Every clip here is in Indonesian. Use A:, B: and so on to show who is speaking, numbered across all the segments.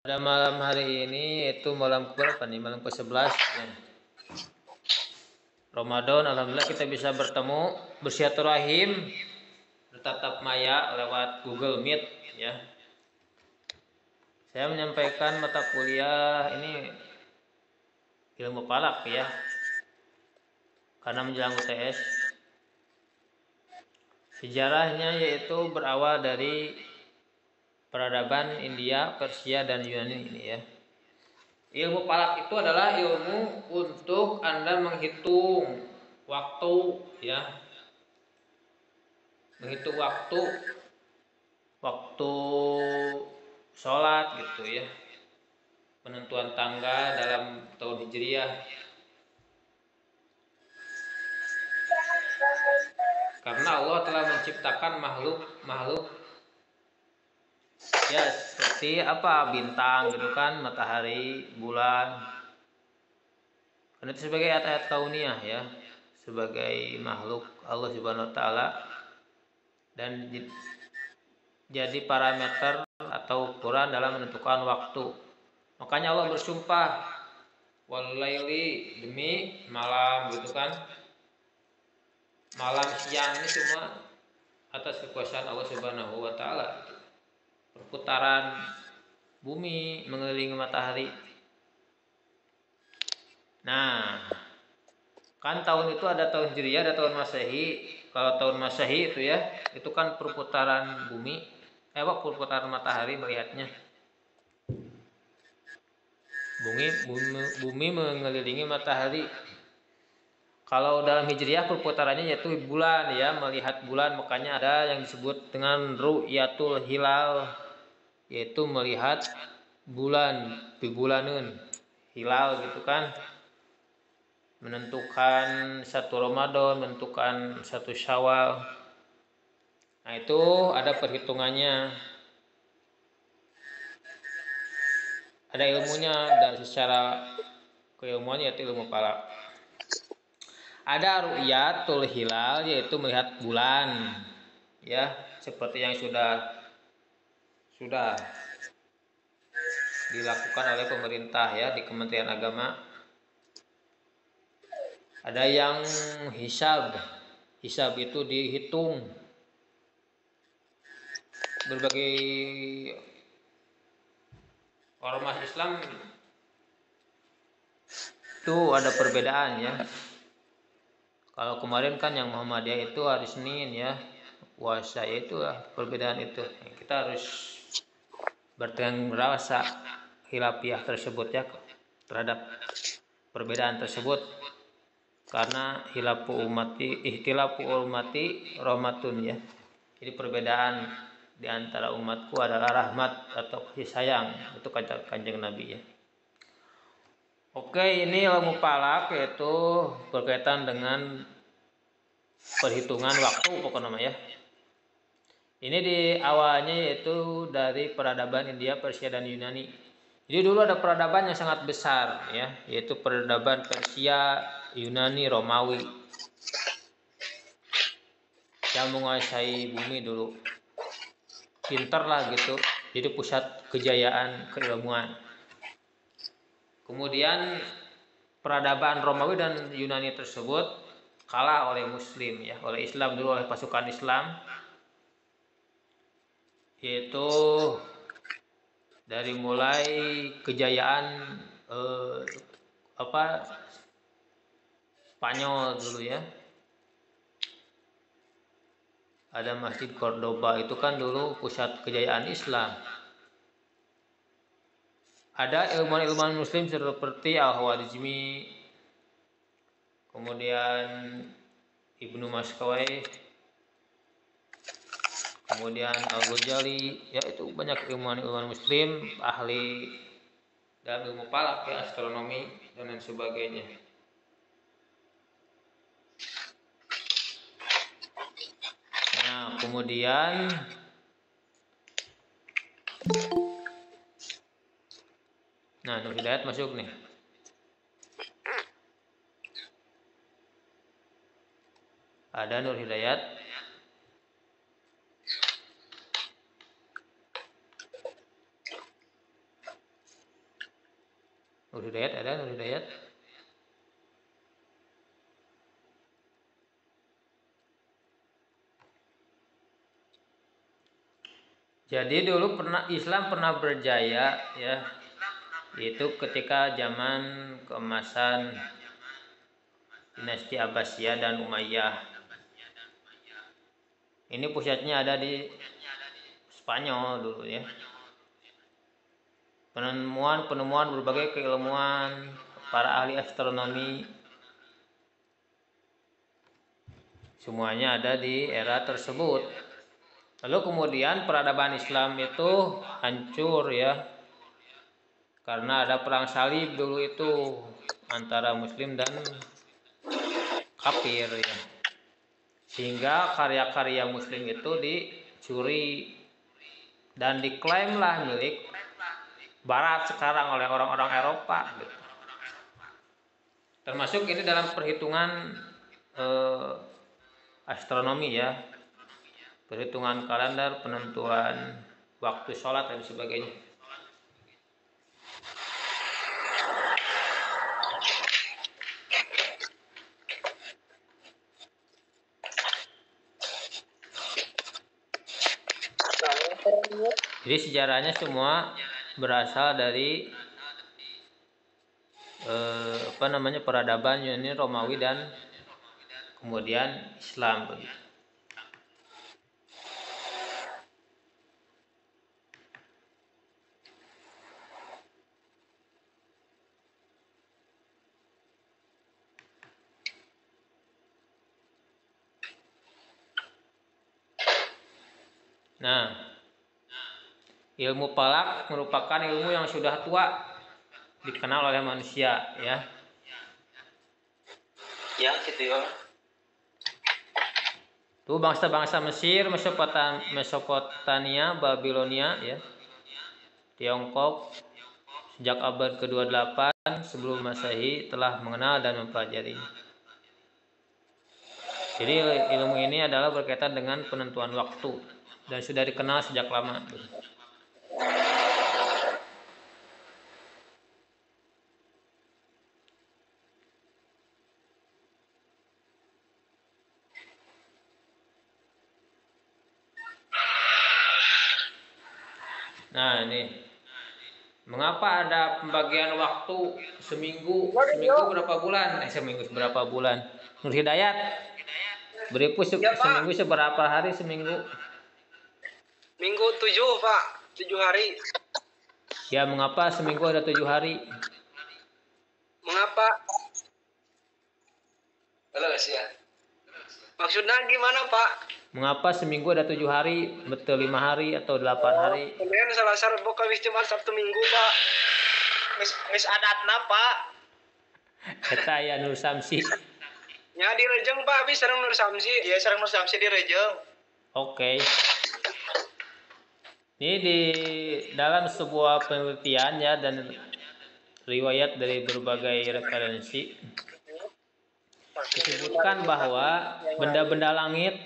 A: Pada malam hari ini itu malam keberapa nih? Malam ke-11 ya. Ramadan, alhamdulillah kita bisa bertemu, bersilaturahim, bertatap maya lewat Google Meet ya. Saya menyampaikan mata kuliah ini ilmu falak ya. Karena menjelang UTS. Sejarahnya yaitu berawal dari peradaban India, Persia dan Yunani ini ya. Ilmu falak itu adalah ilmu untuk Anda menghitung waktu ya. Menghitung waktu sholat gitu ya. Penentuan tanggal dalam tahun Hijriah. Karena Allah telah menciptakan makhluk ya seperti apa bintang gitu kan, matahari, bulan. Karena itu sebagai ayat-ayat kauniyah ya, sebagai makhluk Allah Subhanahu wa taala dan jadi parameter atau ukuran dalam menentukan waktu. Makanya Allah bersumpah walaili, demi malam gitu kan. Malam siang ini semua atas kekuasaan Allah Subhanahu wa taala. Perputaran bumi mengelilingi matahari. Nah, kan tahun itu ada tahun Hijriah, ada tahun Masehi. Kalau tahun Masehi itu ya, itu kan perputaran bumi, perputaran matahari melihatnya. Bumi mengelilingi matahari. Kalau dalam Hijriah perputarannya yaitu bulan ya, melihat bulan, makanya ada yang disebut dengan ru'yatul hilal, yaitu melihat bulan, bibulaneun, hilal gitu kan. Menentukan satu Ramadan, menentukan satu Syawal. Nah, itu ada perhitungannya. Ada ilmunya dan secara keilmuan yaitu ilmu falak. Ada ru'yatul hilal yaitu melihat bulan ya, seperti yang sudah dilakukan oleh pemerintah ya di Kementerian Agama. Ada yang hisab itu dihitung berbagai ormas Islam itu ada perbedaan ya. Kalau kemarin kan yang Muhammadiyah itu hari Senin ya, puasa itu perbedaan itu. Kita harus bertanggung rasa khilafiyah tersebut ya terhadap perbedaan tersebut, karena ihtilafu ummati rahmatun ya. Jadi perbedaan di antara umatku adalah rahmat atau kasih sayang, itu kanjeng Nabi ya. Oke, ini ilmu falak yaitu berkaitan dengan perhitungan waktu pokoknya ya. Ini di awalnya yaitu dari peradaban India, Persia dan Yunani. Jadi dulu ada peradaban yang sangat besar ya, yaitu peradaban Persia, Yunani, Romawi yang menguasai bumi dulu. Pinter lah gitu. Jadi pusat kejayaan keilmuan. Kemudian peradaban Romawi dan Yunani tersebut kalah oleh Muslim ya, oleh Islam dulu, oleh pasukan Islam, yaitu dari mulai kejayaan Spanyol dulu ya. Ada Masjid Cordoba, itu kan dulu pusat kejayaan Islam. Ada ilmuwan-ilmuwan Muslim seperti Al-Khwarizmi, kemudian Ibnu Maskawai, kemudian Al-Ghazali, ya itu banyak ilmuwan-ilmuwan Muslim ahli dalam ilmu falak ya, astronomi dan lain sebagainya. Nah, kemudian Nur Hidayat masuk nih. Ada Nur Hidayat. Nur Hidayat ada Nur Hidayat. Jadi dulu Islam pernah berjaya ya, yaitu ketika zaman keemasan dinasti Abbasiyah dan Umayyah. Ini pusatnya ada di Spanyol dulu ya. Penemuan berbagai keilmuan para ahli astronomi semuanya ada di era tersebut. Lalu kemudian peradaban Islam itu hancur ya, karena ada perang salib dulu itu antara Muslim dan kafir ya. Sehingga karya-karya Muslim itu dicuri dan diklaimlah milik Barat sekarang oleh orang-orang Eropa. Gitu. Termasuk ini dalam perhitungan astronomi ya, perhitungan kalender, penentuan waktu sholat dan sebagainya. Jadi sejarahnya semua berasal dari peradaban Yunani, Romawi dan kemudian Islam begitu. Nah, ilmu falak merupakan ilmu yang sudah tua dikenal oleh manusia ya.
B: Ya gitu ya.
A: Tuh bangsa-bangsa Mesir, Mesopotamia, Babilonia ya, Tiongkok sejak abad ke-28 sebelum Masehi telah mengenal dan mempelajarinya. Jadi ilmu ini adalah berkaitan dengan penentuan waktu dan sudah dikenal sejak lama. Nah ini, mengapa ada pembagian waktu seminggu berapa bulan? Seminggu berapa bulan? Nur Hidayat, beribu seminggu seberapa hari seminggu?
B: Minggu 7 Pak, 7 hari.
A: Ya mengapa seminggu ada 7 hari?
B: Mengapa? Halo ya. Maksudnya gimana Pak?
A: Mengapa seminggu ada 7 hari, betul 5 hari atau 8 hari?
B: Kemudian Selasa, Rabu, Kamis, Jumat, Sabtu, Minggu Pak. Mis adatna Pak.
A: Eta ya Nur Samsi.
B: Ya di Rejeng Pak, habis sareng Nur Samsi. Iya sareng Nur Samsi di Rejeng.
A: Oke. Ini di dalam sebuah penelitian ya dan riwayat dari berbagai referensi disebutkan bahwa benda-benda langit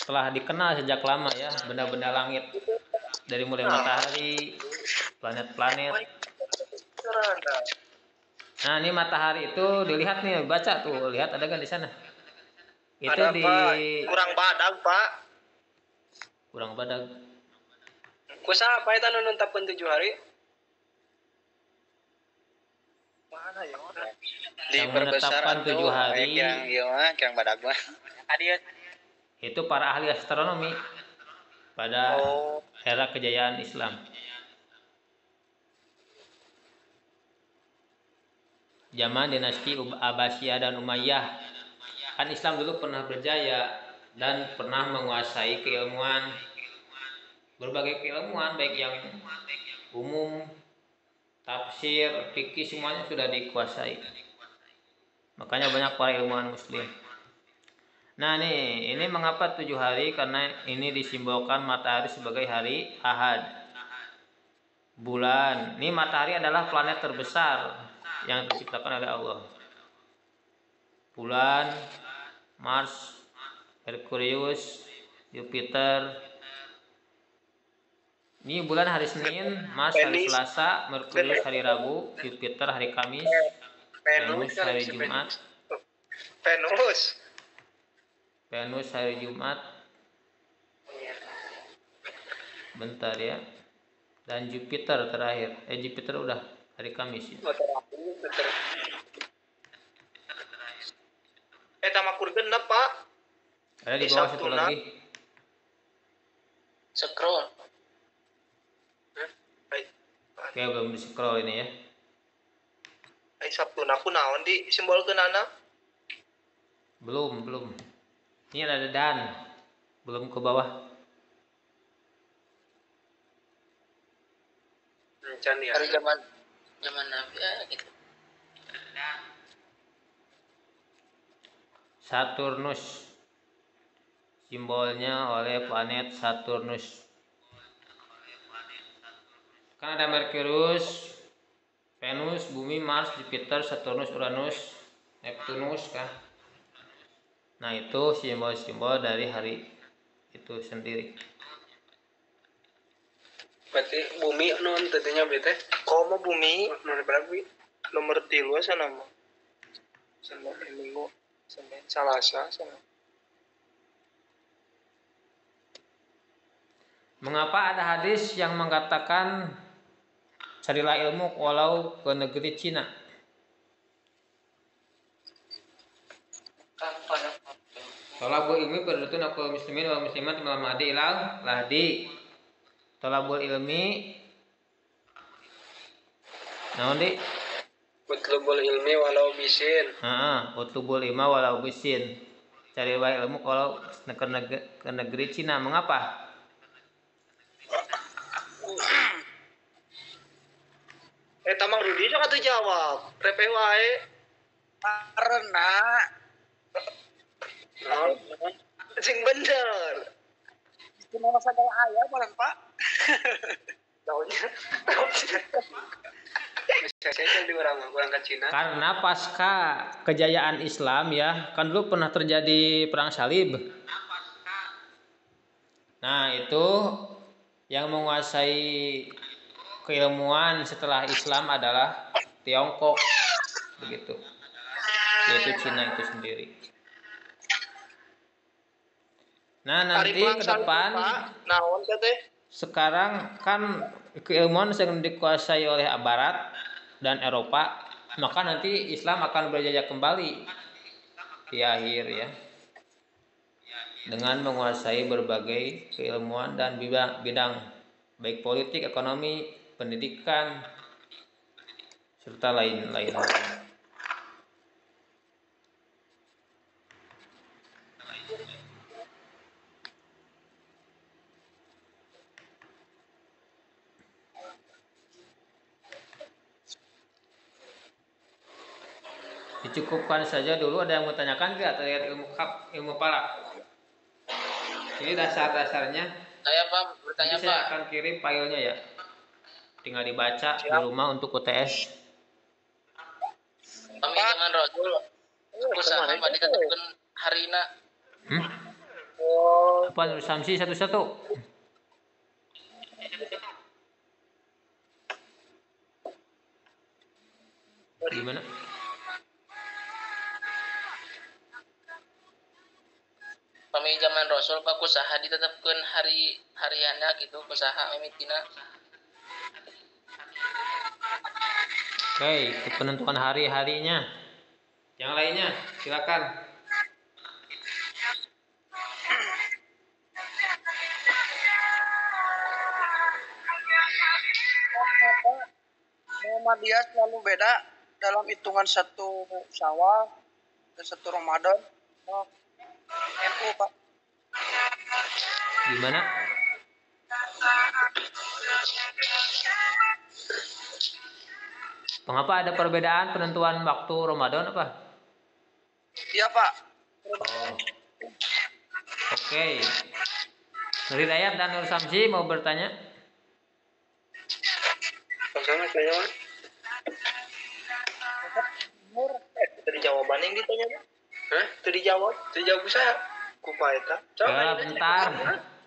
A: telah dikenal sejak lama ya, benda-benda langit dari mulai matahari, planet-planet. Nah ini matahari itu dilihat nih, baca tuh, lihat ada kan di sana? Itu
B: ada,
A: di
B: Pak. Kurang badag Pak.
A: Kurang badag.
B: Kusa apa itu nunutapkan 7 hari? Mana ya?
A: Diperbesar 7 hari.
B: Yang badag mah. Adieu.
A: Itu para ahli astronomi pada era kejayaan Islam. Zaman dinasti Abbasiyah dan Umayyah. Kan Islam dulu pernah berjaya dan pernah menguasai keilmuan, berbagai keilmuan baik yang umum, tafsir, fikih semuanya sudah dikuasai. Makanya banyak para ilmuwan muslim. Nah ini mengapa 7 hari? Karena ini disimbolkan matahari sebagai hari Ahad. Bulan, ini matahari adalah planet terbesar yang diciptakan oleh Allah. Bulan, Mars, Merkurius, Jupiter, Ini bulan hari Senin, Mars hari
B: Penis.
A: Selasa, Merkurius hari Rabu, Jupiter hari Kamis,
B: Venus
A: Venus
B: kan
A: hari
B: bisa
A: Jumat,
B: Venus. Venus.
A: Venus hari Jumat, bentar ya. Dan Jupiter terakhir. Jupiter udah hari Kamis ya.
B: Tamakur genep pak.
A: Ada di bawah satu lagi.
B: Scroll.
A: Oke, belum di scroll ini ya.
B: Sabtu aku naon di simbol kenana?
A: Belum. Ini ada dan. Belum ke bawah.
B: Hari zaman Nabi ya gitu.
A: Saturnus. Simbolnya oleh planet Saturnus. Kan ada Merkurius, Venus, Bumi, Mars, Jupiter, Saturnus, Uranus, Neptunus kan. Nah, itu simbol-simbol dari hari itu sendiri.
B: Berarti bumi non tentunya bete. Komo bumi nomor berapa? Nomor 3 sana mah. Sana minggu, Senin, Selasa sana.
A: Mengapa ada hadis yang mengatakan carilah ilmu walau ke negeri Cina? Tolabul ilmi berdutun aku muslimin wal muslimat malam hadi ilal lahdi. Tolabul ilmi naon di?
B: Utlubul ilmi walau bisin.
A: Utlubul ilma walau bisin. Carilah ilmu kalau ke negeri Cina. Mengapa?
B: Tamang Rudi juga tuh jawab. Repe wae. Karena sing bener. Cuma sadar ayah malah Pak. Tahunnya. Saya di orang ke Cina.
A: Karena pasca kejayaan Islam ya, kan dulu pernah terjadi perang salib. Nah, itu yang menguasai keilmuan setelah Islam adalah Tiongkok, begitu, yaitu Cina itu sendiri. Nah, nanti ke depan, sekarang kan keilmuan sedang dikuasai oleh Barat dan Eropa, maka nanti Islam akan berjaya kembali di akhir ya, dengan menguasai berbagai keilmuan dan bidang baik politik, ekonomi, pendidikan, serta lain-lain. Dicukupkan saja dulu. Ada yang mau tanyakan nggak terkait ilmu falak? Ini dasar-dasarnya.
B: Saya Pak bertanya
A: Nanti saya akan kirim filenya ya. Tinggal dibaca di rumah untuk UTS.
B: Kami zaman Rasul usaha pada tetapkan harina.
A: Apa Nur Samsi satu-satu? Gimana?
B: Kami zaman Rasul Pak usaha ditetapkan hariannya gitu usaha mimitina.
A: Oke, itu penentuan hari-harinya. Yang lainnya, silakan.
B: Muhammadiyah selalu beda dalam hitungan satu Syawal dan satu Ramadan. NU Pak.
A: Gimana? Mengapa ada perbedaan penentuan waktu Ramadan apa?
B: Iya Pak.
A: Oh. Oke. Nur Hidayat dan Nur Samsi mau bertanya?
B: Sama saya Pak. Tadi jawaban yang ditanya Pak. Hah? Tadi jawab saya. Kupa eta.
A: Ya, bentar.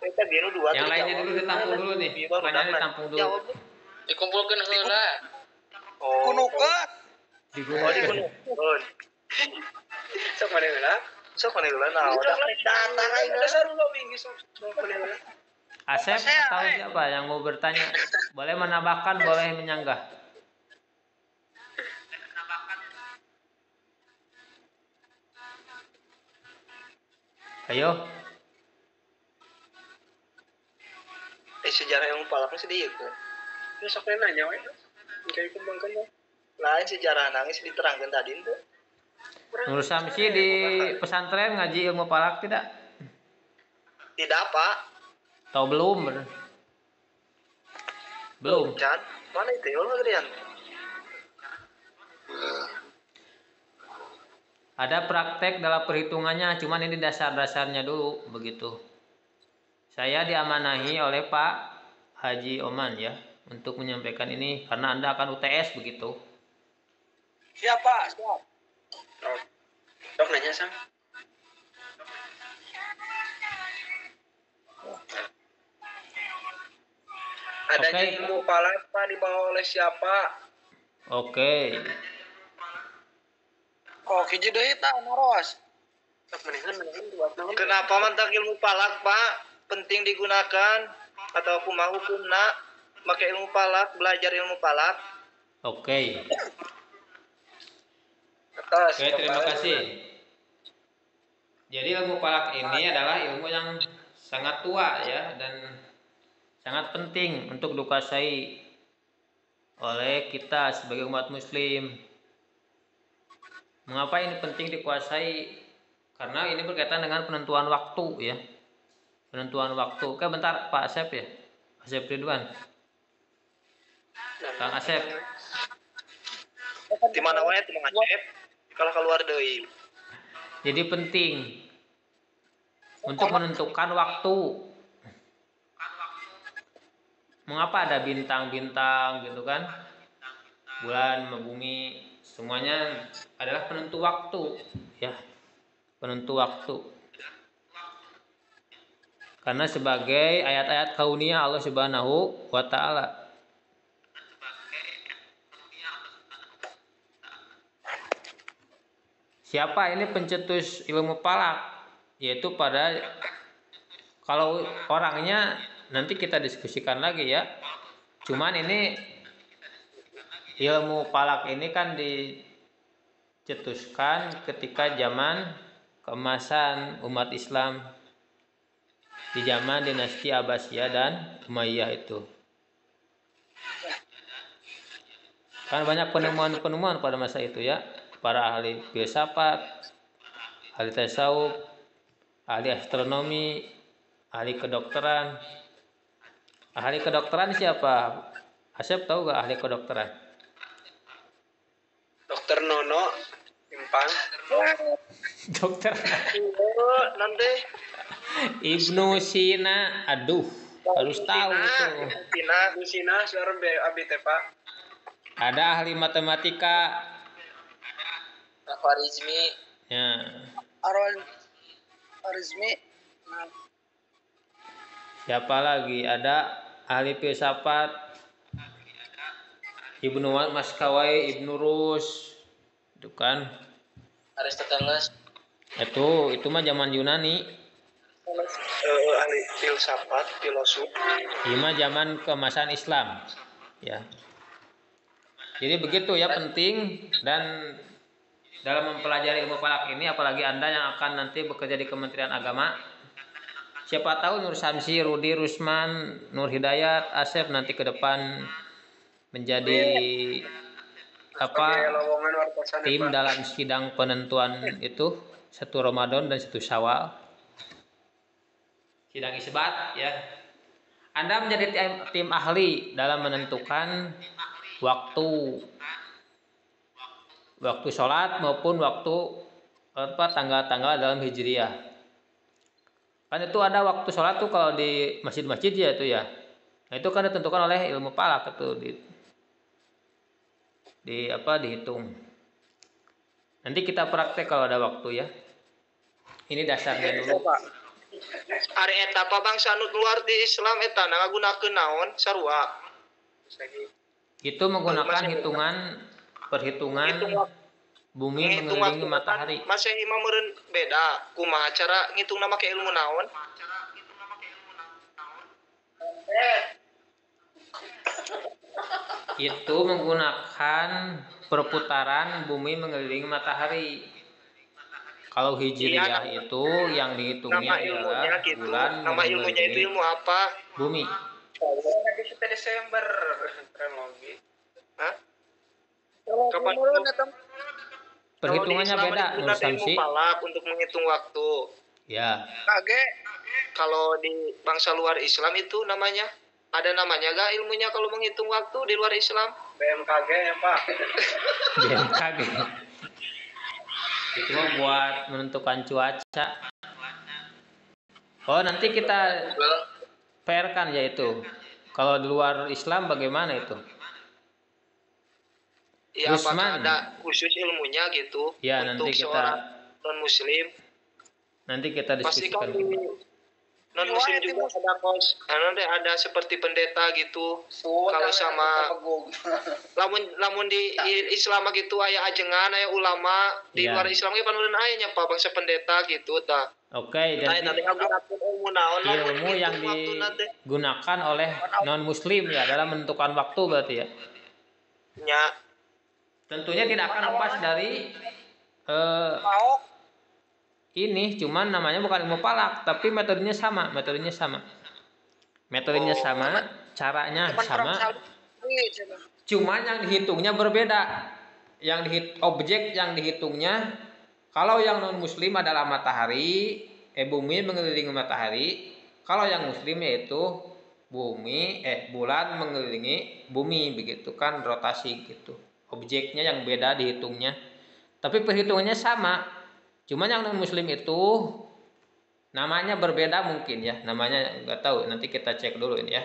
B: Kita biru dua.
A: Yang lainnya dulu ditampung dulu nih. Pertanyaan ditampung dulu.
B: Jawab.
C: Dikumpulkan heula.
B: Gunukeun.
A: Digunakan.
B: Sok mana heula? Sok mana heula? Nah, udah data aing dasar lu minggu sok mana heula.
A: Asep atau siapa yang mau bertanya? Boleh menambahkan, boleh menyanggah. Ayo.
B: Sejarah ilmu palaknya sedih itu. Ya sok nanya we. Kayak kembangkan ya. Lain sejarah nangis diterangkan tadi itu.
A: Nur Samsi di pesantren ngaji ilmu palak tidak?
B: Tidak, Pak.
A: Tahu belum? Belum.
B: Can, mana itu? Ulah gedean.
A: Ada praktek dalam perhitungannya, cuman ini dasar-dasarnya dulu begitu. Saya diamanahi oleh Pak Haji Oman ya untuk menyampaikan ini karena Anda akan UTS begitu.
B: Siapa? Siap. Dok nanya sang. Adanya
A: Oke.
B: ilmu palak Pak dibawa oleh siapa?
A: Oke.
B: Oh, hiji deui tah naros. Kenapa mantak ilmu palak, Pak? Penting digunakan atau kumaha hukumna make ilmu palak, belajar ilmu palak?
A: Oke.
B: Atas.
A: Oke, terima kasih. Jadi ilmu palak ini adalah ilmu yang sangat tua ya dan sangat penting untuk dikuasai oleh kita sebagai umat muslim. Mengapa ini penting dikuasai? Karena ini berkaitan dengan penentuan waktu ya. Penentuan waktu. Oke, bentar Pak Asep ya. Asep Ridwan. Kang Asep.
B: Di mana wae teh Mang Acep? Kalau keluar deui.
A: Jadi penting untuk menentukan waktu. Mengapa ada bintang-bintang gitu kan? Bulan, bumi, semuanya adalah penentu waktu ya. Penentu waktu. Karena sebagai ayat-ayat kauniyah Allah Subhanahu wa taala. Siapa ini pencetus ilmu falak? Yaitu pada kalau orangnya nanti kita diskusikan lagi ya. Cuman ini ilmu falak ini kan dicetuskan ketika zaman keemasan umat Islam di zaman dinasti Abbasiyah dan Umayyah itu. Kan banyak penemuan-penemuan pada masa itu ya. Para ahli filsafat, ahli tasawuf, ahli astronomi, ahli kedokteran. Ahli kedokteran siapa? Asep tahu gak ahli kedokteran?
B: Dokter Nono Impang.
A: Dokter
B: Nanti
A: Ibnu Sina, aduh, harus tahu itu.
B: Sina, suara abi teh Pak.
A: Ada ahli matematika,
B: Khwarizmi.
A: ya.
B: Khwarizmi.
A: Siapa lagi? Ada ahli filsafat, Ibnu Maskawai, Ibnu Rus, itu kan?
B: Aristoteles.
A: Itu mah zaman Yunani.
B: Ahli filsafat, filosof.
A: Ini mah zaman keemasan Islam, ya. Jadi begitu ya, penting. Dan dalam mempelajari ilmu falak ini, apalagi Anda yang akan nanti bekerja di Kementerian Agama, siapa tahu Nur Samsi, Rudi, Rusman, Nur Hidayat, Asep nanti ke depan menjadi tim dalam sidang penentuan itu 1 Ramadan dan 1 Syawal, sidang isbat ya. Anda menjadi tim ahli dalam menentukan waktu sholat maupun waktu tanggal-tanggal dalam Hijriyah. Kan itu ada waktu sholat tuh kalau di masjid-masjid ya itu ya. Nah itu kan ditentukan oleh ilmu falak itu dihitung. Nanti kita praktek kalau ada waktu ya. Ini dasarnya dulu.
B: Ari eta apa bangsa anu keluar di Islam eta ngagunakeun naon sarua.
A: Itu menggunakan perhitungan bumi mengelilingi matahari.
B: Masehi mah meureun beda. Kumaha cara ngitungna make ilmu naon?
A: Itu menggunakan perputaran bumi mengelilingi matahari. Kalau hijriyah itu yang dihitungnya adalah
B: gitu.
A: bulan
B: Nama ilmunya itu ilmu apa?
A: Bumi.
B: Desember. Hah? Kapan
A: Perhitungannya beda, Nur Samsi.
B: Palak untuk menghitung waktu.
A: Ya.
B: Kalau di bangsa luar Islam itu namanya ada namanya gak ilmunya kalau menghitung waktu di luar Islam? BMKG ya Pak.
A: BMKG. Itu buat menentukan cuaca. Oh, nanti kita PR-kan yaitu. Kalau di luar Islam bagaimana itu?
B: Ya, apakah ada khusus ilmunya gitu?
A: Ya,
B: untuk
A: nanti kita
B: non muslim.
A: Nanti kita diskusikan.
B: Non muslim juga ada seperti pendeta gitu. Kalau sama lamun di Islam gitu aya ajengan aya ulama di luar Islam ge panureun aya nya Pak bangsa pendeta gitu tah.
A: Oke, jadi ilmu yang digunakan oleh non muslim ya dalam menentukan waktu berarti ya.
B: Ya.
A: Tentunya tidak akan lepas dari ini, cuman namanya bukan ilmu falak, tapi metodenya sama, caranya sama. Cuman yang dihitungnya berbeda. Objek yang dihitungnya kalau yang non muslim adalah matahari, bumi mengelilingi matahari. Kalau yang muslim yaitu bulan mengelilingi bumi, begitu kan rotasi gitu. Objeknya yang beda dihitungnya. Tapi perhitungannya sama. Cuman yang non muslim itu namanya berbeda mungkin ya. Namanya nggak tahu, nanti kita cek dulu ini ya.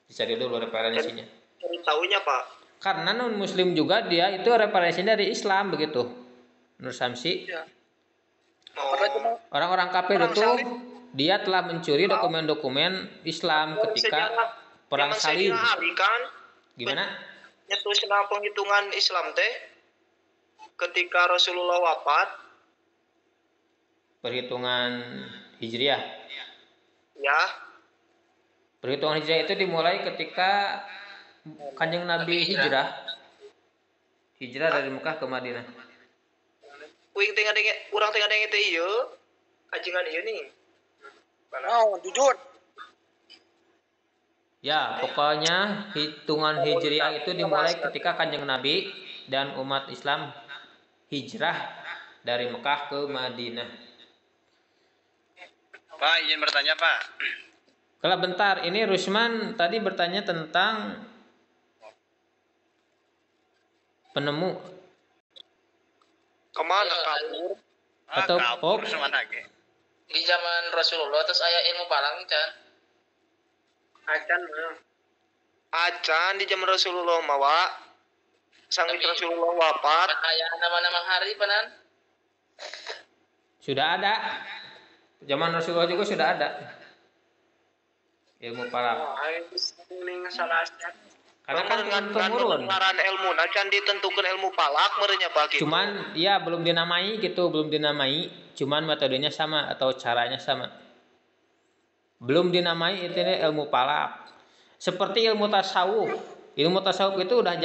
A: Dicari dulu referensinya.
B: Tahunya Pak.
A: Karena non muslim juga dia itu referensinya dari Islam begitu. Nur Samsi. Ya. Orang-orang kafir itu dia telah mencuri dokumen-dokumen Islam ketika perang salib. Gimana?
B: Nyetusna penghitungan Islam teh ketika Rasulullah wafat.
A: Perhitungan Hijriah.
B: Ya.
A: Perhitungan Hijriah itu dimulai ketika Kanjeng Nabi hijrah dari Mekah ke Madinah.
B: Urang tengah dengen teh ieu, ajengan ieu nih. Jujur.
A: Ya, pokoknya hitungan Hijriah itu dimulai ketika Kanjeng Nabi dan umat Islam hijrah dari Mekah ke Madinah.
B: Pak, izin bertanya Pak.
A: Kalau bentar, ini Rusman tadi bertanya tentang penemu.
B: Kemana kabur?
A: Atau
C: kabur di zaman Rasulullah terus aya ilmu palang kan?
B: Acan di zaman Rasulullah mawa. Sang Rasulullah wafat.
C: Aya nama-nama hari panan?
A: Sudah ada. Zaman Rasulullah juga sudah ada. Ilmu palang. Karena kan turun-temurun.
B: Ngaran ilmu can ditentukan ilmu palak merenya Pak gitu.
A: Cuman ya belum dinamai, cuman metodenya sama atau caranya sama. Belum dinamai itu ilmu palak. Seperti ilmu tasawuf. Ilmu tasawuf itu udah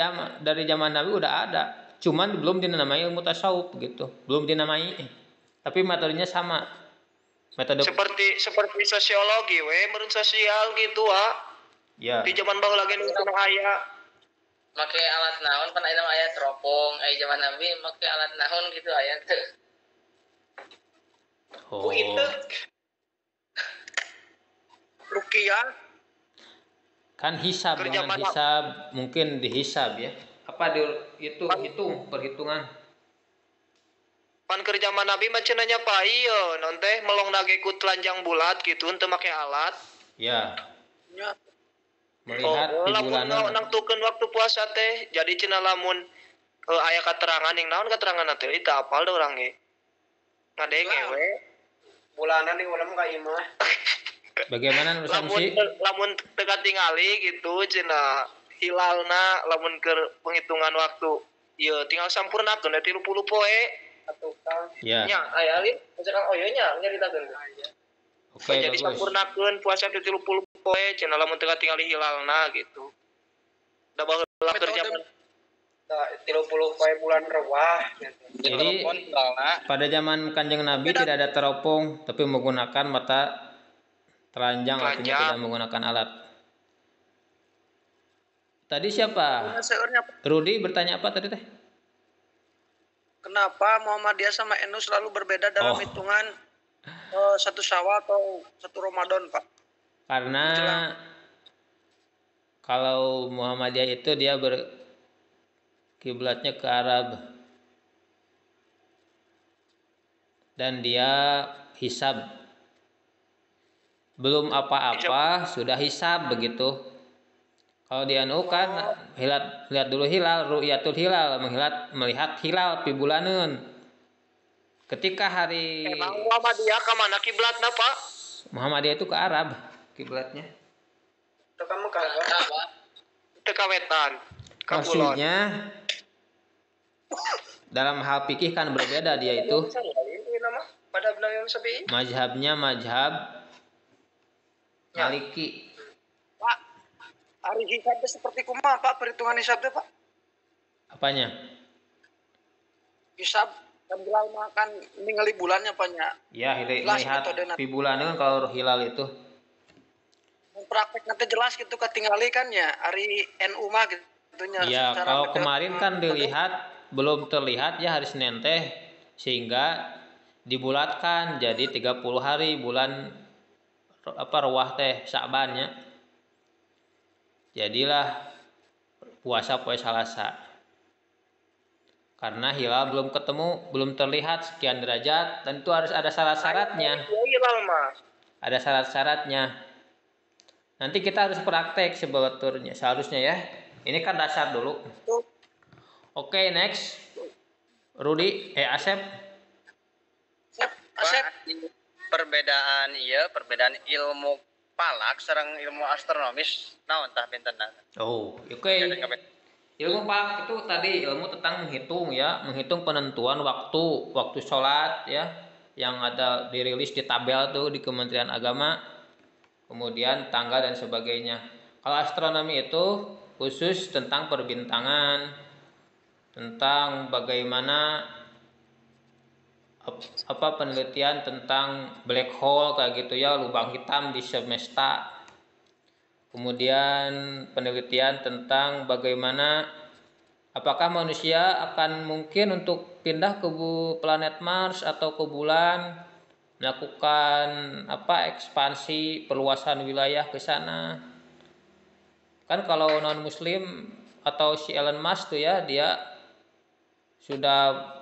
A: dari zaman Nabi udah ada. Cuman belum dinamai ilmu tasawuf gitu. Belum dinamai. Tapi metodenya sama. Metode
B: seperti sosiologi meureun sosial gitu
A: Ya.
B: Di zaman baheula lagi nu aya
C: make alat naon pan aya aya teropong, zaman Nabi make alat naon gitu aya teh.
A: Oh.
B: Rukiah
A: Kan hisab dengan hisab mungkin dihisab ya. Apa itu perhitungan.
B: Pan keur zaman Nabi mah cenanya Pak ieu non teh melong nage ku telanjang bulat gitu teu make alat.
A: Ya. Melihat di bulan
B: nangtukeun waktu puasa teh jadi cenah lamun aya katerangan yang naon katerangan teh eta apal da urang ge. Ngadenge we. bulanan nih ulam ka imah.
A: Bagaimana Nur Samsi?
B: Lamun teka tingali gitu cenah hilalna lamun ke penghitungan waktu. Ieu tinggal sampurnakeun da 30 poe atuh Kang.
A: Ya.
B: Nya aya alin misalkan nya nyaritakeun.
A: Oke,
B: Jadi
A: bagus.
B: sampurnakeun puasa di 30 poe cenah lamun teka tingali hilalna gitu. Da baheula kerja 30 poe bulan rewah gitu.
A: Jadi pada zaman Kanjeng Nabi tidak ada teropong tapi menggunakan mata telanjang, artinya tidak menggunakan alat. Tadi siapa? Rudi bertanya apa tadi teh?
D: Kenapa Muhammadiyah sama NU selalu berbeda dalam hitungan satu Syawal atau satu Ramadan, Pak?
A: Karena kalau Muhammadiyah itu dia kiblatnya ke Arab dan dia hisab, belum apa-apa sudah hisab begitu. Kalau di NU kan lihat dulu hilal, ru'yatul hilal, melihat hilal pi bulaneun. Ketika hari
B: Muhammadiyah ka mana kiblatna, Pak?
A: Muhammadiyah itu ke Arab kiblatnya.
B: Teu ka Mekah, teu ka wetan.
A: Maksudnya dalam hal fikih kan berbeda dia itu. Mazhabnya mazhab Maliki.
D: Pak, hari hisab seperti kumaha Pak perhitungan hisabnya Pak?
A: Apanya?
D: Hisab dan hilal makan ningali bulannya Pak nya.
A: Ya, melihat di bulaneun kalau hilal itu.
D: Praktek nanti jelas gitu ketinggali kan ya hari NU mah gitu nya.
A: Ya, kalau kemarin kan dilihat belum terlihat ya hari Senin teh sehingga dibulatkan jadi 30 hari bulan ruwah teh Sa'bannya. Jadilah puasa poe Salasa. Karena hilal belum ketemu, belum terlihat sekian derajat dan itu harus ada syarat-syaratnya. Ada syarat-syaratnya. Nanti kita harus praktek sebetulnya seharusnya ya. Ini kan dasar dulu. Oke, next. Rudi, Asep.
D: Asep.
E: Perbedaan ilmu palak sareng ilmu astronomis naon tah bentenna?
A: Oh, oke. Ilmu palak itu tadi ilmu tentang menghitung ya, menghitung penentuan waktu sholat ya, yang ada dirilis di tabel tuh di Kementerian Agama. Kemudian tanggal dan sebagainya. Kalau astronomi itu khusus tentang perbintangan, tentang bagaimana penelitian tentang black hole kayak gitu ya, lubang hitam di semesta. Kemudian penelitian tentang bagaimana apakah manusia akan mungkin untuk pindah ke planet Mars atau ke bulan, melakukan ekspansi perluasan wilayah ke sana. Kan kalau non muslim atau si Elon Musk tuh ya, dia sudah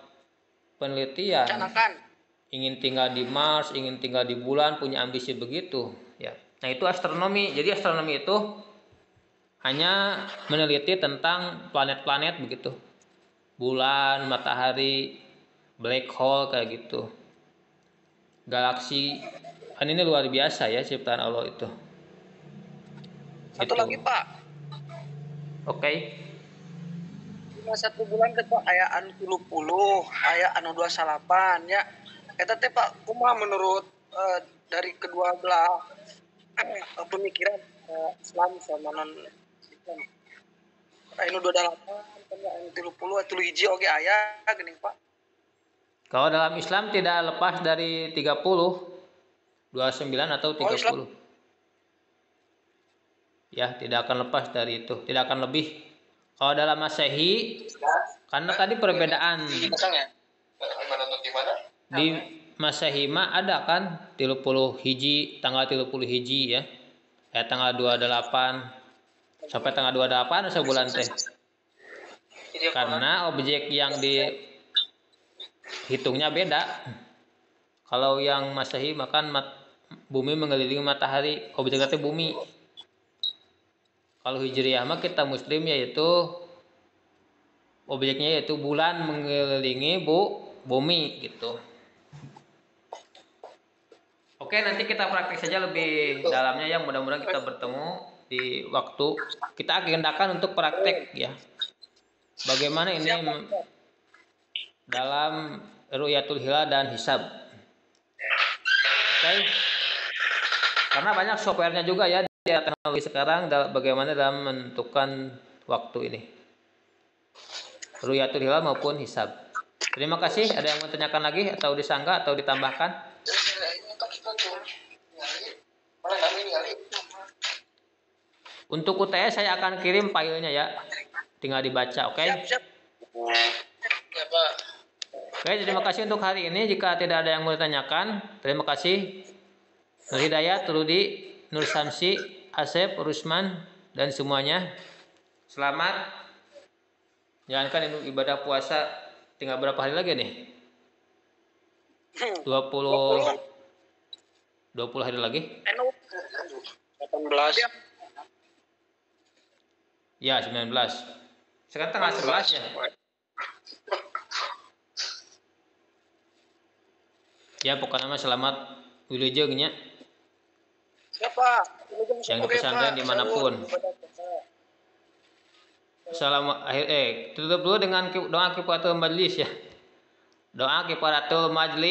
A: penelitian ingin tinggal di Mars, ingin tinggal di bulan, punya ambisi begitu ya. Nah, itu astronomi. Jadi astronomi itu hanya meneliti tentang planet-planet begitu. Bulan, matahari, black hole kayak gitu. Galaksi, kan ini luar biasa ya ciptaan Allah itu.
D: Satu lagi Pak.
A: Oke.
D: Cuma 1 bulan ke Pak aya anu 30, aya anu 28 ya. Eta teh Pak kumaha menurut dari kedua belah pemikiran Islam sama non Islam. Anu 28 kan anu 30 atuh hiji oge aya geuning Pak.
A: Kalau dalam Islam tidak lepas dari 30, 29 atau 30. Ya, tidak akan lepas dari itu, tidak akan lebih. Kalau dalam Masehi, karena tadi perbedaan. Di Masehi mah ada kan 30 hiji, tanggal 30 hiji ya. Tanggal 28 sampai tanggal 28 sebulan teh. Karena objek yang hitungnya beda. Kalau yang Masehi makan bumi mengelilingi matahari, objeknya itu bumi. Kalau Hijriyah mah kita muslim yaitu objeknya yaitu bulan mengelilingi bumi gitu. Oke, nanti kita praktek saja lebih dalamnya ya. Mudah-mudahan kita bertemu di waktu. Kita agendakan untuk praktek ya. Bagaimana ini dalam ru'yatul hilal dan hisab. Oke. Karena banyak softwarenya juga ya di teknologi sekarang bagaimana dalam menentukan waktu ini. Ru'yatul hilal maupun hisab. Terima kasih. Ada yang mau tanyakan lagi atau disanggah atau ditambahkan? Untuk UTS saya akan kirim filenya ya. Tinggal dibaca, oke?
D: Siap.
C: Ya Pak.
A: Oke, terima kasih untuk hari ini. Jika tidak ada yang mau ditanyakan, terima kasih. Nur Hidayat, Rudi, Nur Samsi, Asep, Rusman, dan semuanya. Selamat. Jalankan ibadah puasa. Tinggal berapa hari lagi nih? 20 hari lagi?
B: 18.
A: Ya, 19. Sekarang tanggal 11 ya. Ya, pokoknya mah selamat wilujengnya.
D: Siapa?
A: Yang di pesantren dimanapun. Tutup dulu dengan doa kifaratul majlis ya. Doa kifaratul majlis.